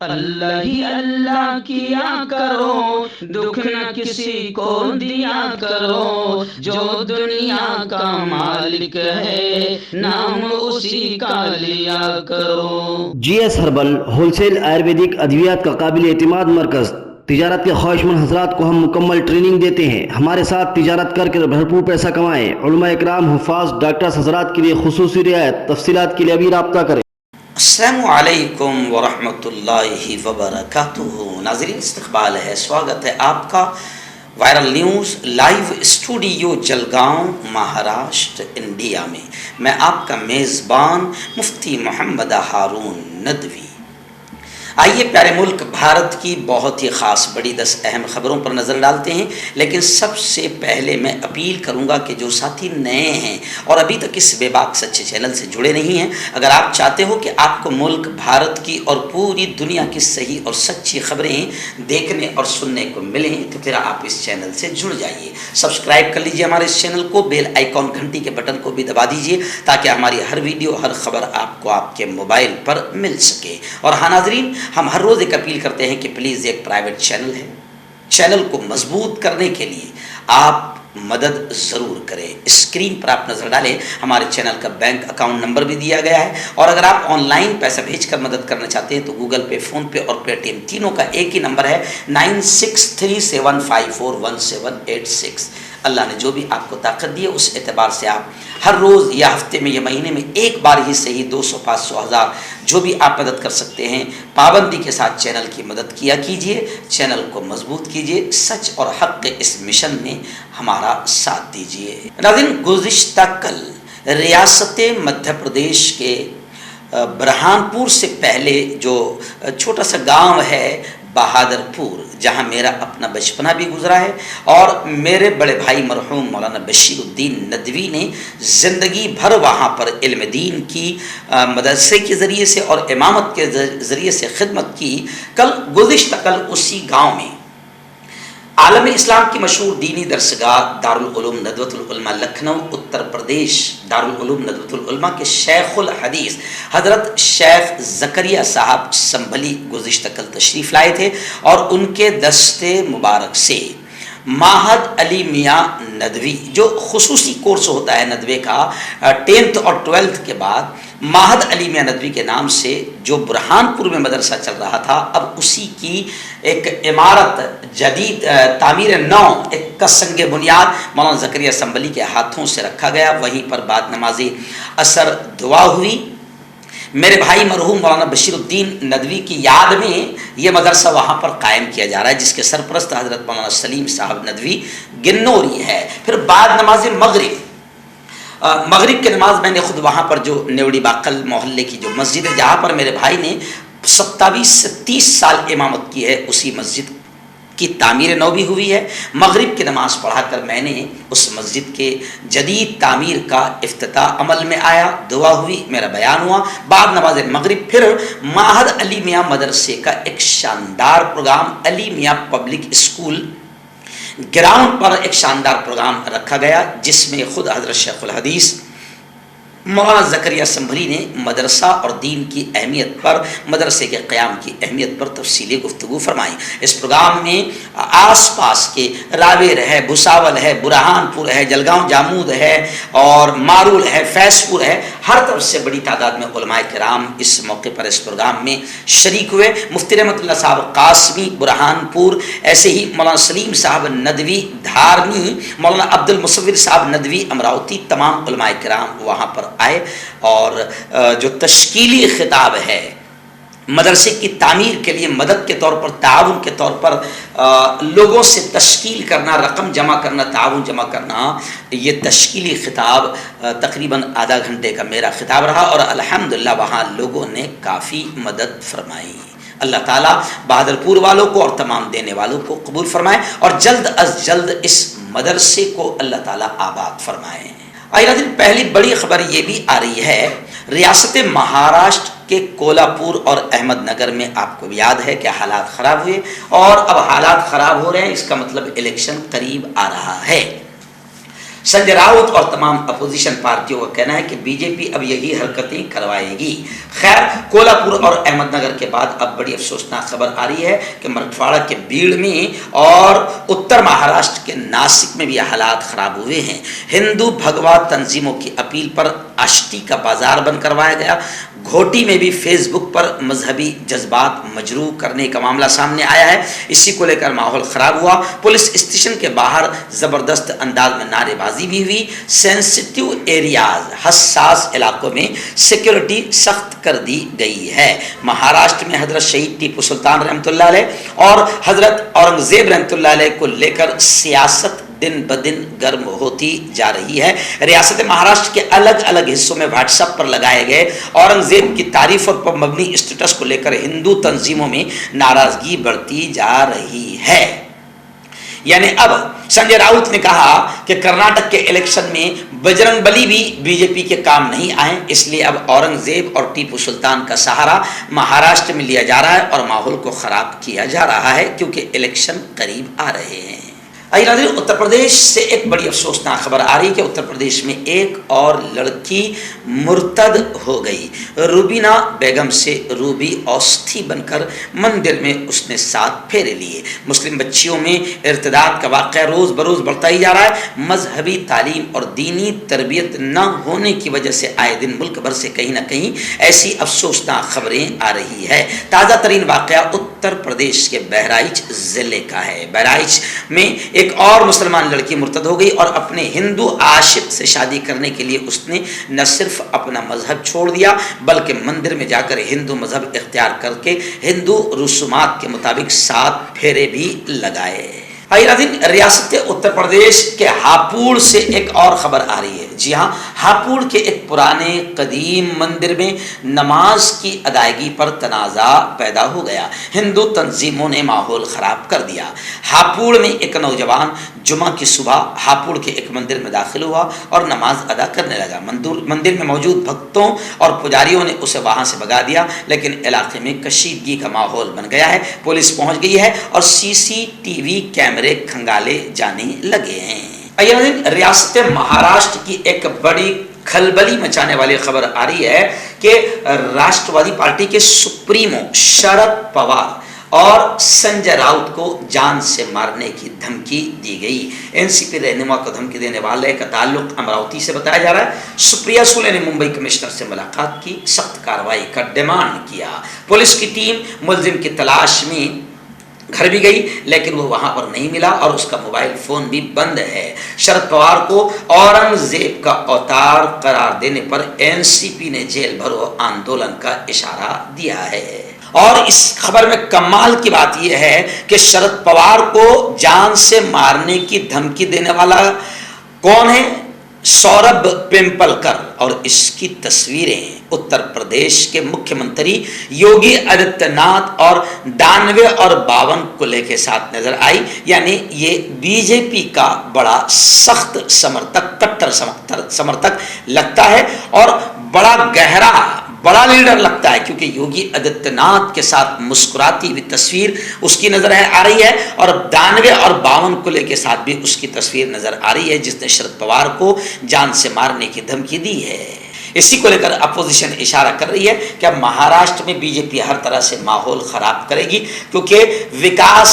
اللہ ہی اللہ کیا کرو، دکھ نہ کسی کو دیا کرو، جو دنیا کا مالک ہے نام اسی کا لیا کرو۔ G S herbal wholesale ayurvedic ادویات کا قابل اعتماد مرکز۔ تجارت کے خواہشمند حضرات کو ہم مکمل ٹریننگ دیتے ہیں۔ ہمارے ساتھ تجارت کر کے بھرپور پیسہ کمائیں۔ علماء اکرام، حفاظ، ڈاکٹرز حضرات کے لیے خصوصی رعایت۔ تفصیلات کے لیے ابھی رابطہ کریں۔ السلام علیکم ورحمۃ اللہ وبرکاتہ۔ ناظرین، استقبال ہے، سواگت ہے آپ کا viral news live studio Jalgaon, Maharashtra, India میں۔ میں آپ کا میزبان مفتی محمد ہارون ندوی۔ آئیے پیارے ملک بھارت کی بہت ہی خاص بڑی 10 اہم خبروں پر نظر ڈالتے ہیں، لیکن سب سے پہلے میں اپیل کروں گا کہ جو ساتھی نئے ہیں اور ابھی تک اس بے باک سچے چینل سے جڑے نہیں ہیں، اگر آپ چاہتے ہو کہ آپ کو ملک بھارت کی اور پوری دنیا کی صحیح اور سچی خبریں دیکھنے اور سننے کو ملیں تو پھر آپ اس چینل سے جڑ جائیے۔ سبسکرائب کر لیجیے ہمارے اس چینل کو، بیل آئیکن گھنٹی کے بٹن کو بھی دبا دیجیے تاکہ ہماری ہر ویڈیو، ہر خبر آپ کو آپ کے موبائل پر مل سکے۔ اور ہاں ناظرین، ہم ہر روز ایک اپیل کرتے ہیں کہ پلیز ایک پرائیویٹ چینل ہے، چینل کو مضبوط کرنے کے لیے آپ مدد ضرور کریں۔ اسکرین پر آپ نظر ڈالیں، ہمارے چینل کا بینک اکاؤنٹ نمبر بھی دیا گیا ہے، اور اگر آپ آن لائن پیسہ بھیج کر مدد کرنا چاہتے ہیں تو گوگل پے، فون پے اور پے ٹی ایم تینوں کا ایک ہی نمبر ہے 9637541786۔ اللہ نے جو بھی آپ کو طاقت دی ہے اس اعتبار سے آپ ہر روز یا ہفتے میں یا مہینے میں ایک بار ہی صحیح 200، 500، 1000 جو بھی آپ مدد کر سکتے ہیں پابندی کے ساتھ چینل کی مدد کیا کیجیے، چینل کو مضبوط کیجیے، سچ اور حق کے اس مشن میں ہمارا ساتھ دیجیے۔ ناظرین، گزشتہ کل ریاست مدھیہ پردیش کے برہان پور سے پہلے جو چھوٹا سا گاؤں ہے بہادر پور، جہاں میرا اپنا بچپنا بھی گزرا ہے، اور میرے بڑے بھائی مرحوم مولانا بشیر الدین ندوی نے زندگی بھر وہاں پر علم دین کی مدرسے کے ذریعے سے اور امامت کے ذریعے سے خدمت کی۔ گزشتہ کل اسی گاؤں میں عالم اسلام کی مشہور دینی درسگاہ دارالعلوم ندوۃ العلماء لکھنؤ اتر پردیش، دارالعلوم ندوۃ العلماء کے شیخ الحدیث حضرت شیخ زکریا صاحب سنبھلی گزشتہ کل تشریف لائے تھے، اور ان کے دستے مبارک سے معہد علی میاں ندوی، جو خصوصی کورس ہوتا ہے ندوے کا 10th اور 12th کے بعد، معہد علی میاں ندوی کے نام سے جو برہان پور میں مدرسہ چل رہا تھا، اب اسی کی ایک عمارت جدید تعمیر نو، ایک کا سنگ بنیاد مولانا زکریا سنبھلی کے ہاتھوں سے رکھا گیا۔ وہیں پر بعد نماز عصر دعا ہوئی۔ میرے بھائی مرحوم مولانا بشیر الدین ندوی کی یاد میں یہ مدرسہ وہاں پر قائم کیا جا رہا ہے، جس کے سرپرست حضرت مولانا سلیم صاحب ندوی گنوری ہے۔ پھر بعد نماز مغرب کی نماز میں نے خود وہاں پر جو نیوڑی باقل محلے کی جو مسجد ہے، جہاں پر میرے بھائی نے 27 سے 30 سال امامت کی ہے، اسی مسجد کی تعمیر نو بھی ہوئی ہے۔ مغرب کی نماز پڑھا کر میں نے اس مسجد کے جدید تعمیر کا افتتاح عمل میں آیا، دعا ہوئی، میرا بیان ہوا۔ بعد نماز مغرب پھر معہد علی میاں مدرسے کا ایک شاندار programme, Ali Miyan public school ground پر ایک شاندار پروگرام رکھا گیا، جس میں خود حضرت شیخ الحدیث مولانا زکریا سنبھلی نے مدرسہ اور دین کی اہمیت پر، مدرسے کے قیام کی اہمیت پر تفصیلی گفتگو فرمائی۔ اس پروگرام میں آس پاس کے راویر ہے، بھساول ہے، برہان پور ہے، جلگاؤں جامود ہے، اور مارول ہے، فیض پور ہے، ہر طرف سے بڑی تعداد میں علماء کرام اس موقع پر اس پروگرام میں شریک ہوئے۔ مفتی رحمت اللہ صاحب قاسمی برہان پور، ایسے ہی مولانا سلیم صاحب ندوی دھارنی، مولانا عبد المصور صاحب ندوی امراوتی، تمام علماء کرام وہاں پر آئے، اور جو تشکیلی خطاب ہے مدرسے کی تعمیر کے لیے مدد کے طور پر، تعاون کے طور پر لوگوں سے تشکیل کرنا، رقم جمع کرنا، تعاون جمع کرنا، یہ تشکیلی خطاب تقریباً آدھا گھنٹے کا میرا خطاب رہا، اور الحمدللہ وہاں لوگوں نے کافی مدد فرمائی۔ اللہ تعالیٰ بہادر پور والوں کو اور تمام دینے والوں کو قبول فرمائے، اور جلد از جلد اس مدرسے کو اللہ تعالیٰ آباد فرمائے۔ پہلی بڑی خبر یہ بھی آ رہی ہے، ریاست مہاراشٹر کے کولہاپور اور احمد نگر میں آپ کو یاد ہے کہ حالات خراب ہوئے، اور اب حالات خراب ہو رہے ہیں، اس کا مطلب الیکشن قریب آ رہا ہے۔ संजय राउत और तमाम अपोजिशन पार्टियों का कहना है कि बीजेपी अब यही हरकतें करवाएगी। खैर, कोल्हापुर और अहमदनगर के बाद अब बड़ी अफसोसनाक खबर आ रही है कि मराठवाड़ा के बीड़ में और उत्तर महाराष्ट्र के नासिक में भी हालात खराब हुए हैं। हिंदू भगवा तंजीमों की अपील पर आष्टी का बाजार बंद करवाया गया। घोटी में भी फेसबुक पर मजहबी जज्बात मजरूह करने का मामला सामने आया है। इसी को लेकर माहौल खराब हुआ। पुलिस स्टेशन के बाहर जबरदस्त अंदाज में नारेबाजी भी हुई। सेंसिटिव एरियाज, हसास इलाकों में सिक्योरिटी सख्त कर दी गई है। महाराष्ट्र में हजरत शहीद टीपू सुल्तान रहमतुल्लाह अलैह और हजरत औरंगजेब रहमतुल्लाह अलैह को लेकर सियासत दिन ब दिन गर्म होती जा रही है। रियासत महाराष्ट्र के अलग अलग हिस्सों में व्हाट्सएप पर लगाए गए औरंगजेब की तारीफ और मबनी स्टेटस को लेकर हिंदू तंजीमों में नाराजगी बढ़ती जा रही है। यानी अब संजय राउत ने कहा कि कर्नाटक के इलेक्शन में बजरंगबली भी बीजेपी के काम नहीं आए, इसलिए अब औरंगजेब और टीपू सुल्तान का सहारा महाराष्ट्र में लिया जा रहा है और माहौल को खराब किया जा रहा है क्योंकि इलेक्शन करीब आ रहे हैं। उत्तर प्रदेश से एक बड़ी अफसोसनाक खबर आ रही है कि उत्तर प्रदेश में एक और लड़की मुर्तद हो गई। रूबीना बेगम से रूबी औस्थी बनकर मंदिर में उसने 7 फेरे लिए। मुस्लिम बच्चियों में इर्तिदाद का वाक़या रोज़ बरोज़ बढ़ता ही जा रहा है। मजहबी तालीम और दीनी तरबियत न होने की वजह से आए दिन मुल्क भर से कहीं ना कहीं ऐसी अफसोसनाक खबरें आ रही है। ताज़ा तरीन वाक़या उत्तर प्रदेश के बहराइच ज़िले का है। बहराइच में एक और मुसलमान लड़की मुर्तद हो गई और अपने हिंदू आशिक से शादी करने के लिए उसने न सिर्फ अपना मजहब छोड़ दिया बल्कि मंदिर में जाकर हिंदू मजहब इख्तियार करके हिंदू रसूमात के मुताबिक 7 फेरे भी लगाए। रियासत उत्तर प्रदेश के हापुड़ से एक और खबर आ रही है। जी हाँ, हापुड़ के एक पुराने कदीम मंदिर में नमाज की अदायगी पर तनाज़ा पैदा हो गया। हिंदू तंजीमों ने माहौल ख़राब कर दिया। हापुड़ में एक नौजवान जुमा की सुबह हापुड़ के एक मंदिर में दाखिल हुआ और नमाज अदा करने लगा। मंदिर में मौजूद भक्तों और पुजारियों ने उसे वहाँ से भगा दिया, लेकिन इलाके में कशीदगी का माहौल बन गया है। पुलिस पहुँच गई है और CCTV कैमरे खंगाले जाने लगे हैं। रियासत महाराष्ट्र की एक बड़ी खलबली मचाने वाली खबर आ रही है कि राष्ट्रवादी पार्टी के सुप्रीमो शरद पवार और संजय राउत को जान से मारने की धमकी दी गई। एनसीपी रहनुमा को धमकी देने वाले का ताल्लुक अमरावती से बताया जा रहा है। सुप्रिया सुले ने मुंबई कमिश्नर से मुलाकात की, सख्त कार्रवाई का डिमांड किया। पुलिस की टीम मुलजिम की तलाश में घर भी गई, लेकिन वो वहां पर नहीं मिला और उसका मोबाइल फोन भी बंद है। शरद पवार को औरंगजेब का अवतार करार देने पर एनसीपी ने जेल भरो आंदोलन का इशारा दिया है। और इस खबर में कमाल की बात यह है कि शरद पवार को जान से मारने की धमकी देने वाला कौन है? सौरभ पिंपलकर। और इसकी तस्वीरें उत्तर प्रदेश के मुख्यमंत्री योगी आदित्यनाथ और 92 और 52 कुल्ले के साथ नजर आई। यानी ये बीजेपी का बड़ा सख्त समर्थक, कट्टर समर्थक लगता है और बड़ा गहरा, बड़ा लीडर लगता है, क्योंकि योगी आदित्यनाथ के साथ मुस्कुराती हुई तस्वीर उसकी नजर आ रही है और 92 और 52 कुल्ले के साथ भी उसकी तस्वीर नजर आ रही है, जिसने शरद पवार को जान से मारने की धमकी दी है। इसी को लेकर अपोजिशन इशारा कर रही है कि अब महाराष्ट्र में बीजेपी हर तरह से माहौल खराब करेगी, क्योंकि विकास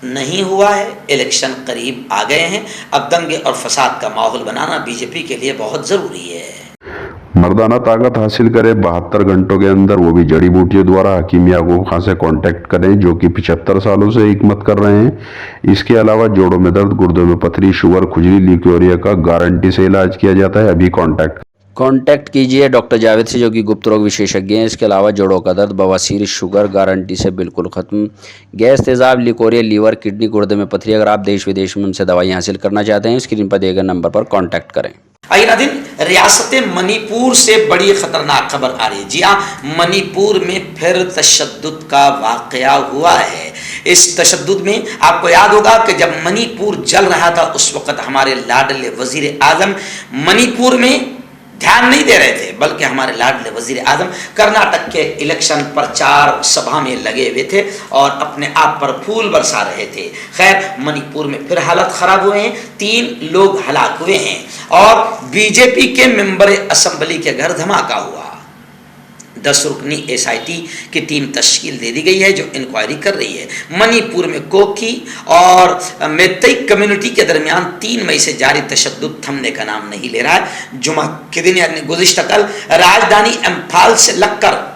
नहीं हुआ है, इलेक्शन करीब आ गए हैं। अब दंगे और फसाद का माहौल बनाना बीजेपी के लिए बहुत जरूरी है। मर्दाना ताकत हासिल करे 72 घंटों के अंदर, वो भी जड़ी बूटियों द्वारा। हकीम याकूब खान से कांटेक्ट करें, जो कि 75 सालों से हिकमत कर रहे हैं। इसके अलावा जोड़ों में दर्द, गुर्दों में पथरी, शुगर, खुजली, ल्यूकेरिया का गारंटी से इलाज किया जाता है। अभी कांटेक्ट कीजिए डॉक्टर जावेद से, जो कि गुप्त रोग विशेषज्ञ हैं। इसके अलावा जोड़ों का दर्द, बवासीर, शुगर गारंटी से बिल्कुल खत्म, गैस, तेजाब, लिकोरिया, लीवर, किडनी, गुर्दे में पथरी। अगर आप देश विदेश में उनसे दवाई हासिल करना चाहते हैं, स्क्रीन पर दिए गए नंबर पर कांटेक्ट करें। रियासत मणिपुर से बड़ी खतरनाक खबर आ रही है। जी हाँ, मणिपुर में फिर तशद्दुद का वाकया हुआ है। इस तशद्दुद में आपको याद होगा कि जब मणिपुर जल रहा था, उस वक्त हमारे लाडले वजीर आजम मणिपुर में ध्यान नहीं दे रहे थे, बल्कि हमारे लाडले वजीर आजम कर्नाटक के इलेक्शन प्रचार सभा में लगे हुए थे और अपने आप पर फूल बरसा रहे थे। खैर, मणिपुर में फिर हालत खराब हुए हैं, 3 लोग हलाक हुए हैं और बीजेपी के मेंबर असेंबली के घर धमाका हुआ। 10 रुकनी SIT की टीम तश्कील दे दी गई है जो इंक्वायरी कर रही है। मणिपुर में कोकी और मैतेई कम्युनिटी के दरमियान 3 मई से जारी तशद्दुद थमने का नाम नहीं ले रहा है। जुमा के दिन यानी गुज़िश्ता कल राजधानी इम्फाल से लगकर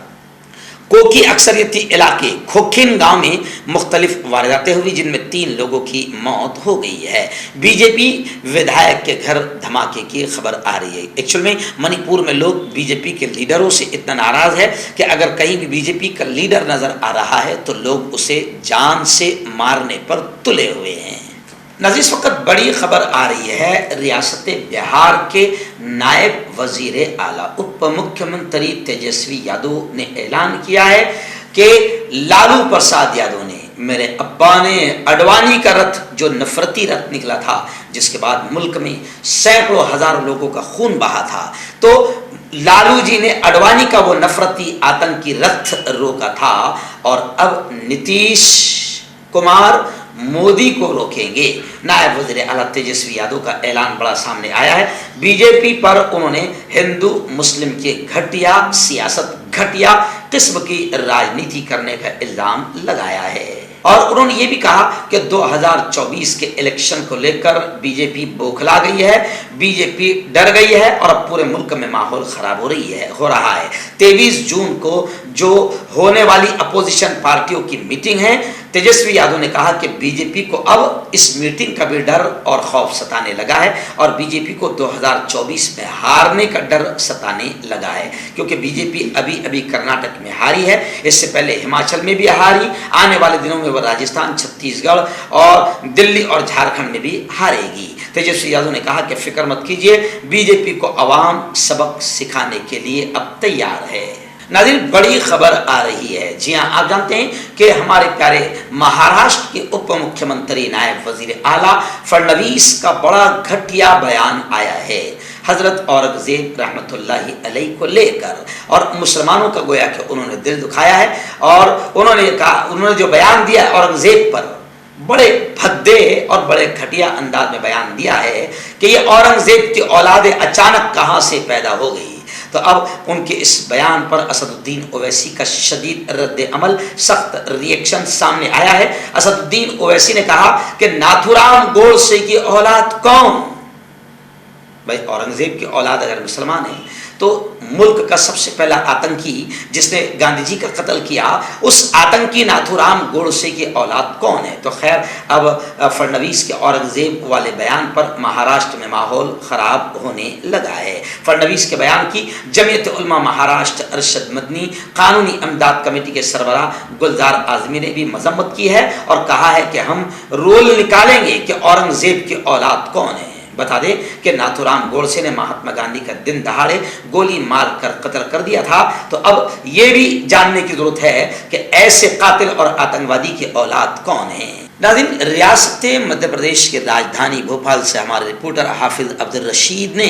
कोकी अक्सरियती इलाके खोखिन गांव में मुख्तलिफ वारदातें हुई जिनमें 3 लोगों की मौत हो गई है। बीजेपी विधायक के घर धमाके की खबर आ रही है। एक्चुअल में मणिपुर में लोग बीजेपी के लीडरों से इतना नाराज है कि अगर कहीं भी बीजेपी का लीडर नजर आ रहा है तो लोग उसे जान से मारने पर तुले हुए हैं। नाज़रीन, इस वक्त बड़ी खबर आ रही है, रियासत बिहार के नायब वजीर आला उप मुख्यमंत्री तेजस्वी यादव ने ऐलान किया है कि लालू प्रसाद यादव ने, मेरे अब्बा ने, अडवाणी का रथ जो नफरती रथ निकला था जिसके बाद मुल्क में सैकड़ों हजारों लोगों का खून बहा था, तो लालू जी ने अडवाणी का वो नफरती आतंकी रथ रोका था और अब नीतीश कुमार मोदी को रोकेंगे। नायब वज़ीर आला तेजस्वी यादव का ऐलान बड़ा सामने आया है। बीजेपी पर उन्होंने हिंदू मुस्लिम के घटिया सियासत, घटिया किस्म की राजनीति करने का इल्जाम लगाया है और उन्होंने ये भी कहा कि 2024 के इलेक्शन को लेकर बीजेपी बौखला गई है, बीजेपी डर गई है और अब पूरे मुल्क में माहौल खराब हो रहा है। 23 जून को जो होने वाली अपोजिशन पार्टियों की मीटिंग है, तेजस्वी यादव ने कहा कि बीजेपी को अब इस मीटिंग का भी डर और खौफ सताने लगा है और बीजेपी को 2024 में हारने का डर सताने लगा है, क्योंकि बीजेपी अभी कर्नाटक में हारी है, इससे पहले हिमाचल में भी हारी, आने वाले दिनों में वह राजस्थान, छत्तीसगढ़ और दिल्ली और झारखंड में भी हारेगी। तेजस्वी यादव ने कहा कि फिक्र मत कीजिए, बीजेपी को अवाम सबक सिखाने के लिए अब तैयार है। नाज़रीन, बड़ी खबर आ रही है। जी हाँ, आप जानते हैं कि हमारे प्यारे महाराष्ट्र के उप मुख्यमंत्री नायब वजीर आला फडणवीस का बड़ा घटिया बयान आया है हजरत औरंगजेब रहमतुल्लाहि अलैहि को लेकर, और मुसलमानों का गोया कि उन्होंने दिल दुखाया है और उन्होंने जो बयान दिया औरंगजेब पर, बड़े भद्दे और बड़े घटिया अंदाज में बयान दिया है कि ये औरंगजेब की औलाद अचानक कहाँ से पैदा हो गई। तो अब उनके इस बयान पर असदुद्दीन ओवैसी का शदीद रद्द अमल, सख्त रिएक्शन सामने आया है। असदुद्दीन ओवैसी ने कहा कि नाथुराम गोडसे की औलाद कौन? भाई, औरंगजेब की औलाद अगर मुसलमान है तो मुल्क का सबसे पहला आतंकी जिसने गांधी जी का कत्ल किया, उस आतंकी नाथुराम गोडसे की औलाद कौन है? तो खैर, अब फडणवीस के औरंगजेब वाले बयान पर महाराष्ट्र में माहौल खराब होने लगा है। फडणवीस के बयान की जमीयत उलमा महाराष्ट्र अरशद मदनी कानूनी इमदाद कमेटी के सरबराह गुलजार आजमी ने भी मजम्मत की है और कहा है कि हम रोल निकालेंगे कि औरंगजेब की औलाद कौन है। बता दें कि नाथुराम गोडसे ने महात्मा गांधी का दिन दहाड़े गोली मार कर कत्ल कर दिया था। तो अब ये भी जानने की जरूरत है कि ऐसे कातिल और आतंकवादी की औलाद कौन है। नाज़रीन, रियासत मध्य प्रदेश की राजधानी भोपाल से हमारे रिपोर्टर हाफिज अब्दुल रशीद ने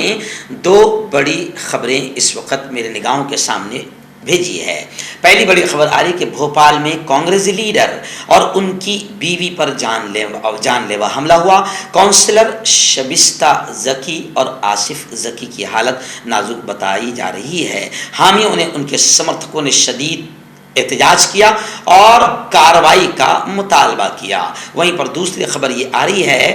2 बड़ी खबरें इस वक्त मेरे निगाहों के सामने भेजी है। पहली बड़ी खबर आ रही कि भोपाल में कांग्रेस लीडर और उनकी बीवी पर जानलेवा हमला हुआ। काउंसलर शबिस्ता जकी और आसिफ जकी की हालत नाजुक बताई जा रही है। हामियों ने, उनके समर्थकों ने शदीद एहतजाज किया और कार्रवाई का मुतालबा किया। वहीं पर दूसरी खबर ये आ रही है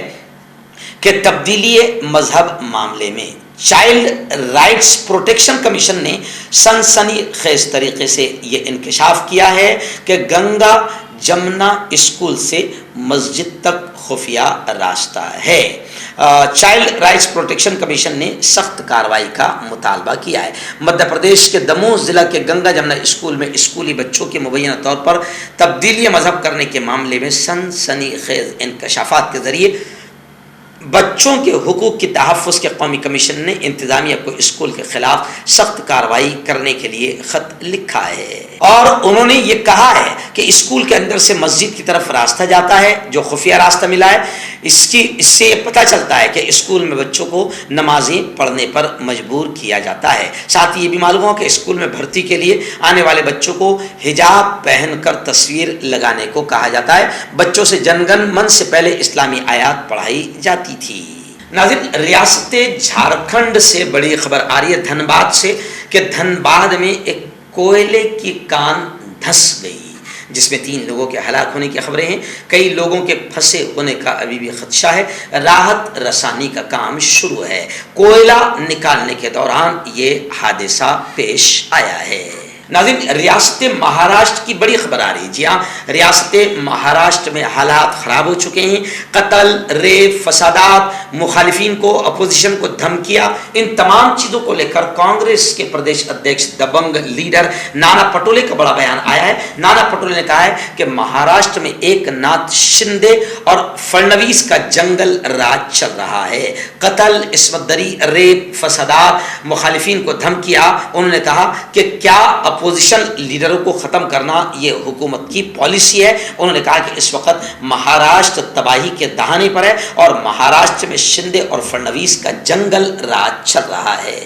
कि तब्दीली मजहब मामले में चाइल्ड राइट्स प्रोटेक्शन कमीशन ने सनसनीखेज तरीके से ये इंकशाफ किया है कि गंगा जमुना स्कूल से मस्जिद तक खुफिया रास्ता है। चाइल्ड राइट्स प्रोटेक्शन कमीशन ने सख्त कार्रवाई का मुतालबा किया है। मध्य प्रदेश के दमोह जिला के गंगा जमुना स्कूल में स्कूली बच्चों के मुबैना तौर पर तब्दीली मजहब करने के मामले में सनसनीखेज इंकशाफात के जरिए बच्चों के हुकूक की तहफ़्फ़ुज़ के कौमी कमीशन ने इंतज़ामिया को स्कूल के खिलाफ सख्त कार्रवाई करने के लिए ख़त लिखा है और उन्होंने ये कहा है कि स्कूल के अंदर से मस्जिद की तरफ रास्ता जाता है जो खुफिया रास्ता मिला है, اس سے یہ پتہ چلتا ہے کہ اسکول میں بچوں کو نمازیں پڑھنے پر مجبور کیا جاتا ہے. ساتھ ہی یہ بھی معلوم ہو کہ اسکول میں بھرتی کے لیے آنے والے بچوں کو حجاب پہن کر تصویر لگانے کو کہا جاتا ہے. بچوں سے جن گن من سے پہلے اسلامی آیات پڑھائی جاتی تھی. ناظرین، ریاست جھارکھنڈ سے بڑی خبر آ رہی ہے دھنباد سے کہ دھنباد میں ایک کوئلے کی کان دھنس گئی جس میں 3 لوگوں کے ہلاک ہونے کی خبریں ہیں. کئی لوگوں کے پھنسے ہونے کا ابھی بھی خدشہ ہے. راحت رسانی کا کام شروع ہے. کوئلہ نکالنے کے دوران یہ حادثہ پیش آیا ہے. ناظرین، ریاست مہاراشٹر کی بڑی خبر آ رہی ہے. جی ہاں، ریاست مہاراشٹر میں حالات خراب ہو چکے ہیں. قتل، ریپ، فسادات، مخالفین کو، اپوزیشن کو دھمکیاں، ان تمام چیزوں کو لے کر کانگریس کے پردیش ادھیکش دبنگ لیڈر نانا پٹولے کا بڑا بیان آیا ہے. نانا پٹولے نے کہا ہے کہ مہاراشٹر میں ایک ناتھ شندے اور فڑنویس کا جنگل راج چل رہا ہے. قتل، عصمت دری، ریپ، فسادات، مخالفین کو دھمکیاں. انہوں نے کہا کہ کیا اپوزیشن لیڈروں کو ختم کرنا یہ حکومت کی پالیسی ہے. انہوں نے کہا کہ اس وقت مہاراشٹر تباہی کے دہانے پر ہے اور مہاراشٹر میں شندے اور فڑنویس کا جنگل راج چل رہا ہے.